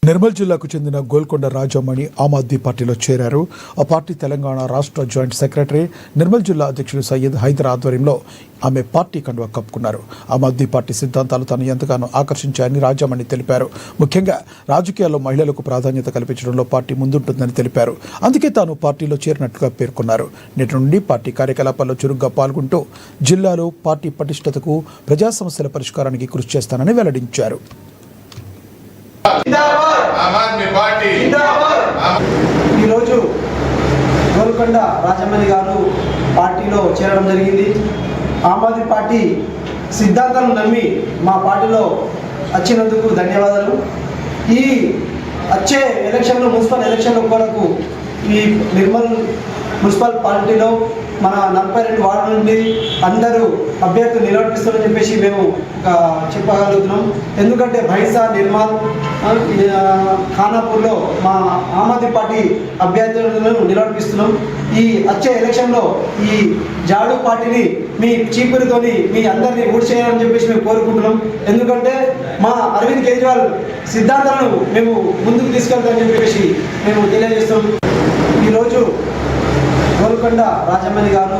నిర్మల్ జిల్లాకు చెందిన గోల్కొండ రాజమణి ఆమ్ ఆద్మీ పార్టీలో చేరారు. ఆ పార్టీ తెలంగాణ రాష్ట్ర జాయింట్ సెక్రటరీ, నిర్మల్ జిల్లా అధ్యక్షుడు సయ్యద్ హైదర్ ఆధ్వర్యంలో ఆమె పార్టీ కండువా కప్పుకున్నారు. ఆమ్ ఆద్మీ పార్టీ సిద్ధాంతాలు తను ఎంతగానో ఆకర్షించాయని రాజమణి తెలిపారు. ముఖ్యంగా రాజకీయాల్లో మహిళలకు ప్రాధాన్యత కల్పించడంలో పార్టీ ముందుంటుందని తెలిపారు. అందుకే తాను పార్టీలో చేరినట్లుగా పేర్కొన్నారు. నేటి నుండి పార్టీ కార్యకలాపాల్లో చురుగ్గా పాల్గొంటూ జిల్లాలో పార్టీ పటిష్టతకు, ప్రజా సమస్యల పరిష్కారానికి కృషి చేస్తానని వెల్లడించారు. ఈరోజు గోల్కొండ రాజమణి గారు పార్టీలో చేరడం జరిగింది. ఆమ్ ఆద్మీ పార్టీ సిద్ధాంతాలను నమ్మి మా పార్టీలో వచ్చినందుకు ధన్యవాదాలు. ఈ వచ్చే ఎలక్షన్లో, మున్సిపల్ ఎలక్షన్లో కొరకు ఈ నిర్మల్ మున్సిపల్ పార్టీలో మన 42 వార్డు నుండి అందరూ అభ్యర్థులు నిలబడిస్తారని చెప్పేసి మేము చెప్పగలుగుతున్నాం. ఎందుకంటే బైసా, నిర్మల్, ఖానాపూర్లో మా ఆమ్ ఆద్మీ పార్టీ అభ్యర్థులను నిలబడిస్తున్నాం. ఈ వచ్చే ఎలక్షన్లో ఈ జాడు పార్టీని మీ చీపురితోని మీ అందరినీ ఊడి చేయాలని చెప్పేసి మేము కోరుకుంటున్నాం. ఎందుకంటే మా అరవింద్ కేజ్రీవాల్ సిద్ధాంతాలను మేము ముందుకు తీసుకెళ్తామని చెప్పేసి మేము తెలియజేస్తాం. ఈరోజు గోల్కొండ రాజమణి గారు